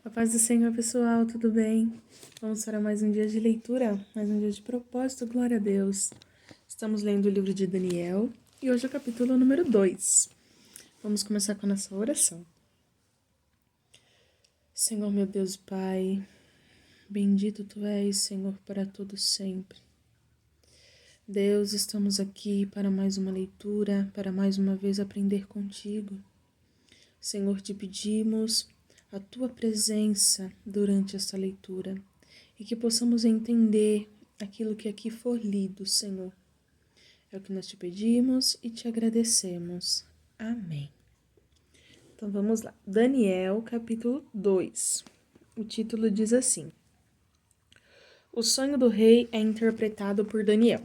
A paz do Senhor, pessoal, tudo bem? Vamos para mais um dia de leitura, mais um dia de propósito, glória a Deus. Estamos lendo o livro de Daniel e hoje é o capítulo número 2. Vamos começar com a nossa oração. Senhor, meu Deus e Pai, bendito Tu és, Senhor, para todo sempre. Deus, estamos aqui para mais uma leitura, para mais uma vez aprender contigo. Senhor, te pedimos a Tua presença durante esta leitura e que possamos entender aquilo que aqui for lido, Senhor. É o que nós te pedimos e te agradecemos. Amém. Então vamos lá. Daniel, capítulo 2. O título diz assim: O sonho do rei é interpretado por Daniel.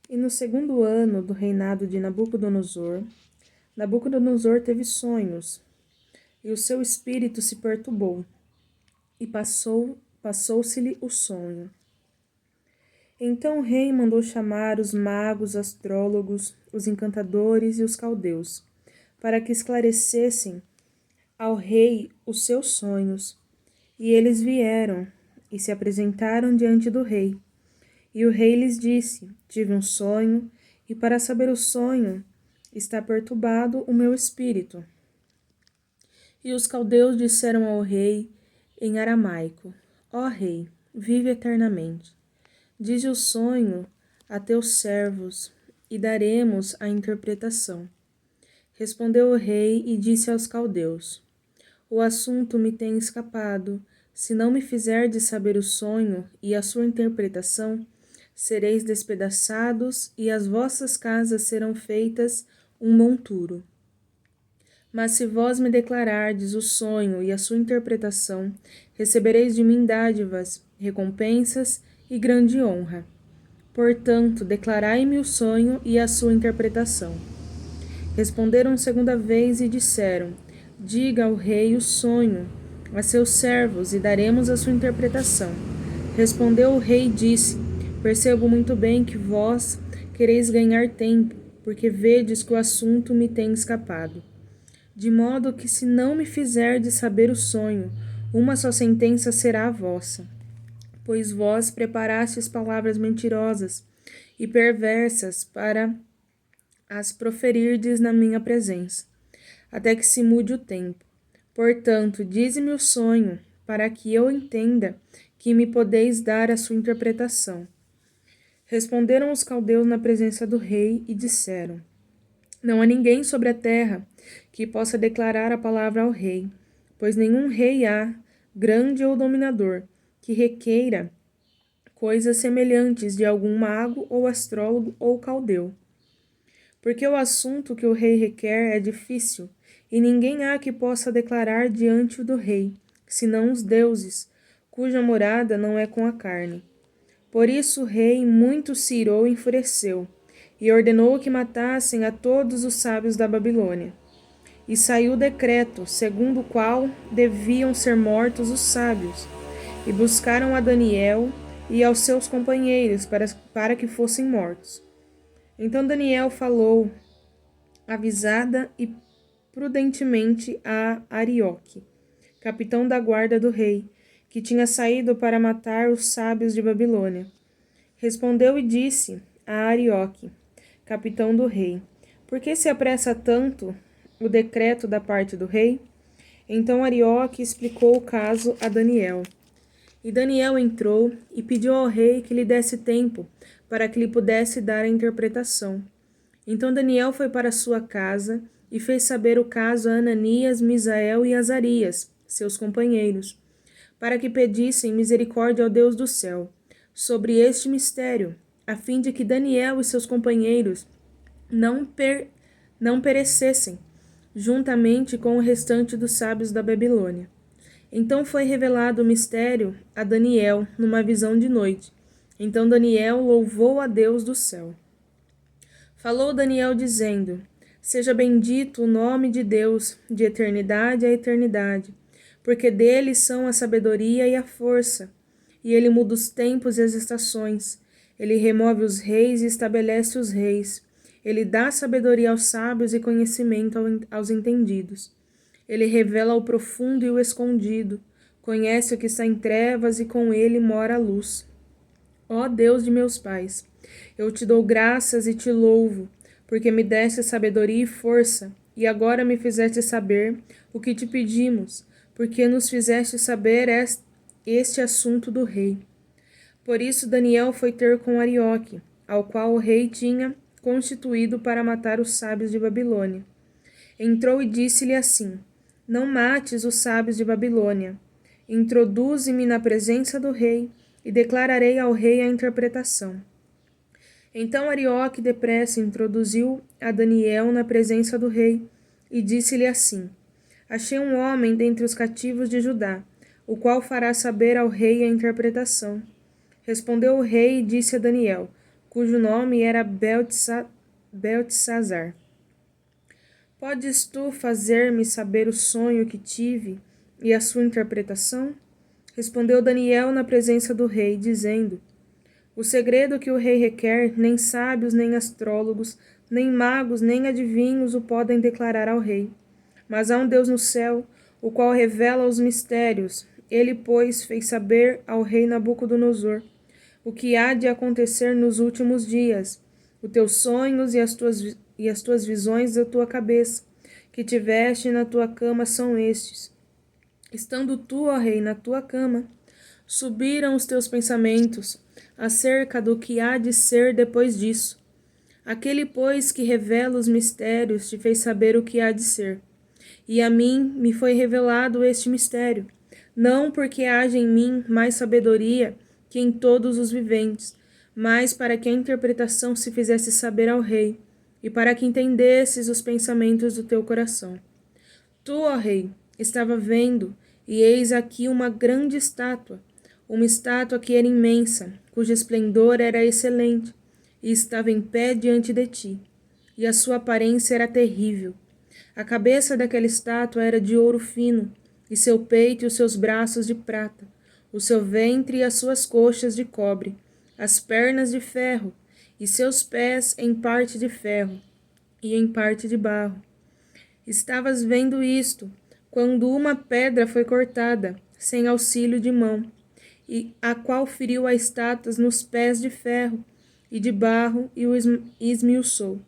E no segundo ano do reinado de Nabucodonosor, Nabucodonosor teve sonhos, e o seu espírito se perturbou, e passou-se-lhe o sonho. Então o rei mandou chamar os magos, astrólogos, os encantadores e os caldeus, para que esclarecessem ao rei os seus sonhos. E eles vieram e se apresentaram diante do rei. E o rei lhes disse: Tive um sonho, e para saber o sonho está perturbado o meu espírito. E os caldeus disseram ao rei em aramaico: Ó rei, vive eternamente. Dize o sonho a teus servos, e daremos a interpretação. Respondeu o rei e disse aos caldeus: O assunto me tem escapado. Se não me fizerdes saber o sonho e a sua interpretação, sereis despedaçados, e as vossas casas serão feitas um monturo. Mas se vós me declarardes o sonho e a sua interpretação, recebereis de mim dádivas, recompensas e grande honra. Portanto, declarai-me o sonho e a sua interpretação. Responderam segunda vez e disseram: Diga ao rei o sonho a seus servos e daremos a sua interpretação. Respondeu o rei e disse: Percebo muito bem que vós quereis ganhar tempo, porque vedes que o assunto me tem escapado. De modo que, se não me fizerdes saber o sonho, uma só sentença será a vossa. Pois vós preparastes palavras mentirosas e perversas para as proferirdes na minha presença, até que se mude o tempo. Portanto, dize-me o sonho, para que eu entenda que me podeis dar a sua interpretação. Responderam os caldeus na presença do rei e disseram: Não há ninguém sobre a terra que possa declarar a palavra ao rei, pois nenhum rei há, grande ou dominador, que requeira coisas semelhantes de algum mago ou astrólogo ou caldeu. Porque o assunto que o rei requer é difícil, e ninguém há que possa declarar diante do rei, senão os deuses, cuja morada não é com a carne. Por isso o rei muito se irou e enfureceu, e ordenou que matassem a todos os sábios da Babilônia. E saiu o decreto, segundo o qual deviam ser mortos os sábios, e buscaram a Daniel e aos seus companheiros para que fossem mortos. Então Daniel falou avisada e prudentemente a Arioque, capitão da guarda do rei, que tinha saído para matar os sábios de Babilônia. Respondeu e disse a Arioque, capitão do rei: Por que se apressa tanto o decreto da parte do rei? Então Arioque explicou o caso a Daniel. E Daniel entrou e pediu ao rei que lhe desse tempo, para que lhe pudesse dar a interpretação. Então Daniel foi para sua casa e fez saber o caso a Ananias, Misael e Azarias, seus companheiros, para que pedissem misericórdia ao Deus do céu sobre este mistério, a fim de que Daniel e seus companheiros não perecessem, juntamente com o restante dos sábios da Babilônia. Então foi revelado o mistério a Daniel numa visão de noite. Então Daniel louvou a Deus do céu. Falou Daniel dizendo: Seja bendito o nome de Deus, de eternidade a eternidade, porque dele são a sabedoria e a força, e ele muda os tempos e as estações. Ele remove os reis e estabelece os reis. Ele dá sabedoria aos sábios e conhecimento aos entendidos. Ele revela o profundo e o escondido, conhece o que está em trevas e com ele mora a luz. Ó Deus de meus pais, eu te dou graças e te louvo, porque me deste sabedoria e força, e agora me fizeste saber o que te pedimos, porque nos fizeste saber este assunto do rei. Por isso Daniel foi ter com Arioque, ao qual o rei tinha constituído para matar os sábios de Babilônia. Entrou e disse-lhe assim: Não mates os sábios de Babilônia. Introduze-me na presença do rei, e declararei ao rei a interpretação. Então Arioque depressa introduziu a Daniel na presença do rei, e disse-lhe assim: Achei um homem dentre os cativos de Judá, o qual fará saber ao rei a interpretação. Respondeu o rei e disse a Daniel, cujo nome era Beltesazar: Podes tu fazer-me saber o sonho que tive e a sua interpretação? Respondeu Daniel na presença do rei, dizendo: O segredo que o rei requer, nem sábios, nem astrólogos, nem magos, nem adivinhos o podem declarar ao rei. Mas há um Deus no céu, o qual revela os mistérios. Ele, pois, fez saber ao rei Nabucodonosor o que há de acontecer nos últimos dias, os teus sonhos e as tuas visões da tua cabeça, que tiveste na tua cama são estes. Estando tu, ó rei, na tua cama, subiram os teus pensamentos acerca do que há de ser depois disso. Aquele, pois, que revela os mistérios, te fez saber o que há de ser. E a mim me foi revelado este mistério, não porque haja em mim mais sabedoria que em todos os viventes, mas para que a interpretação se fizesse saber ao rei, e para que entendesses os pensamentos do teu coração. Tu, ó rei, estava vendo, e eis aqui uma grande estátua, uma estátua que era imensa, cujo esplendor era excelente, e estava em pé diante de ti, e a sua aparência era terrível. A cabeça daquela estátua era de ouro fino, e seu peito e os seus braços de prata, o seu ventre e as suas coxas de cobre, as pernas de ferro, e seus pés em parte de ferro, e em parte de barro. Estavas vendo isto, quando uma pedra foi cortada, sem auxílio de mão, e a qual feriu a estátua nos pés de ferro e de barro e o esmiuçou.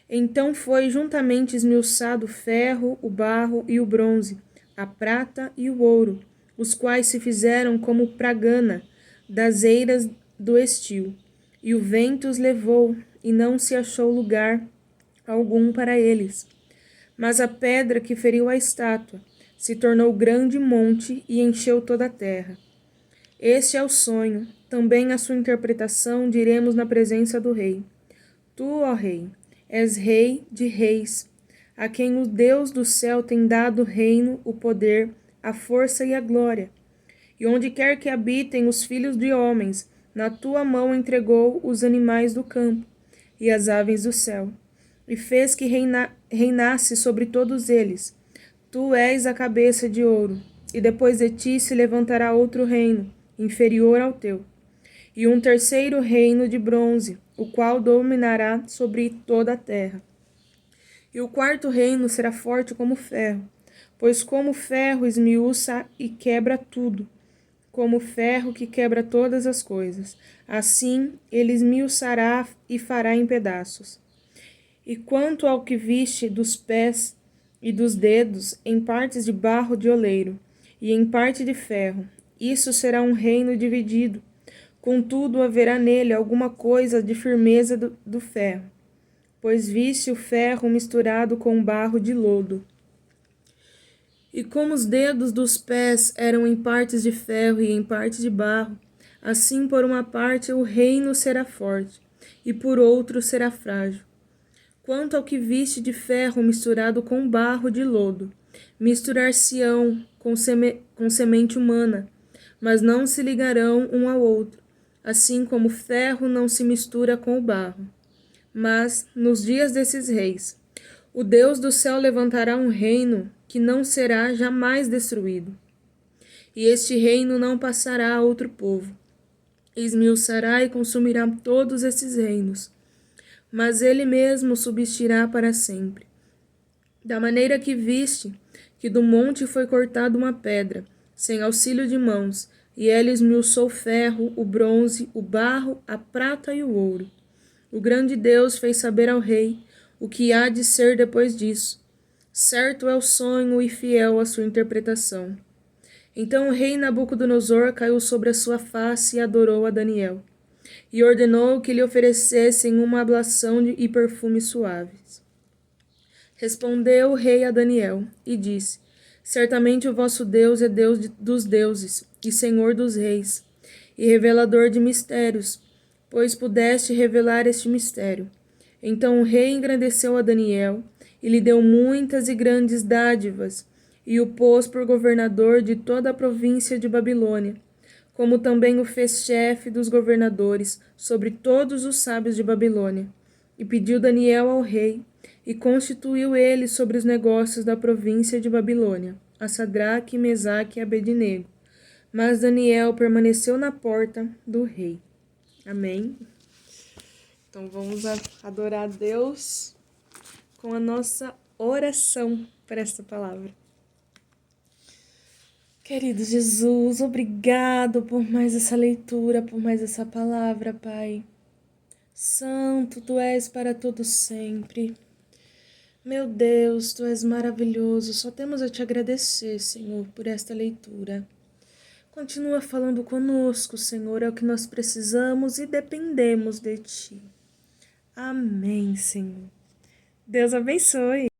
Então foi juntamente esmiuçado o ferro, o barro e o bronze, a prata e o ouro, os quais se fizeram como pragana das eiras do estio. E o vento os levou, e não se achou lugar algum para eles. Mas a pedra que feriu a estátua se tornou grande monte e encheu toda a terra. Este é o sonho, também a sua interpretação diremos na presença do rei. Tu, ó rei, és rei de reis, a quem o Deus do céu tem dado o reino, o poder, a força e a glória. E onde quer que habitem os filhos de homens, na tua mão entregou os animais do campo e as aves do céu, e fez que reinasse sobre todos eles. Tu és a cabeça de ouro, e depois de ti se levantará outro reino, inferior ao teu, e um terceiro reino de bronze, o qual dominará sobre toda a terra. E o quarto reino será forte como ferro, pois como ferro esmiuça e quebra tudo, como ferro que quebra todas as coisas, assim ele esmiuçará e fará em pedaços. E quanto ao que viste dos pés e dos dedos, em partes de barro de oleiro, e em parte de ferro, isso será um reino dividido. Contudo, haverá nele alguma coisa de firmeza do ferro, pois viste o ferro misturado com barro de lodo. E como os dedos dos pés eram em partes de ferro e em parte de barro, assim por uma parte o reino será forte, e por outro será frágil. Quanto ao que viste de ferro misturado com barro de lodo, misturar-se-ão com semente humana, mas não se ligarão um ao outro, assim como o ferro não se mistura com o barro. Mas, nos dias desses reis, o Deus do céu levantará um reino que não será jamais destruído. E este reino não passará a outro povo. Esmiuçará e consumirá todos esses reinos, mas ele mesmo subsistirá para sempre. Da maneira que viste que do monte foi cortada uma pedra, sem auxílio de mãos, e ela esmiuçou o ferro, o bronze, o barro, a prata e o ouro. O grande Deus fez saber ao rei o que há de ser depois disso. Certo é o sonho e fiel a sua interpretação. Então o rei Nabucodonosor caiu sobre a sua face e adorou a Daniel, e ordenou que lhe oferecessem uma ablação e perfumes suaves. Respondeu o rei a Daniel e disse: Certamente o vosso Deus é Deus dos deuses e Senhor dos reis, e revelador de mistérios, pois pudeste revelar este mistério. Então o rei engrandeceu a Daniel e lhe deu muitas e grandes dádivas, e o pôs por governador de toda a província de Babilônia, como também o fez chefe dos governadores sobre todos os sábios de Babilônia. E pediu Daniel ao rei, e constituiu ele sobre os negócios da província de Babilônia, a Sadraque, Mesaque e Abednego. Mas Daniel permaneceu na porta do rei. Amém? Então vamos adorar a Deus com a nossa oração para esta palavra. Querido Jesus, obrigado por mais essa leitura, por mais essa palavra, Pai. Santo, Tu és para todo sempre. Meu Deus, Tu és maravilhoso. Só temos a Te agradecer, Senhor, por esta leitura. Continua falando conosco, Senhor, é o que nós precisamos e dependemos de Ti. Amém, Senhor. Deus abençoe.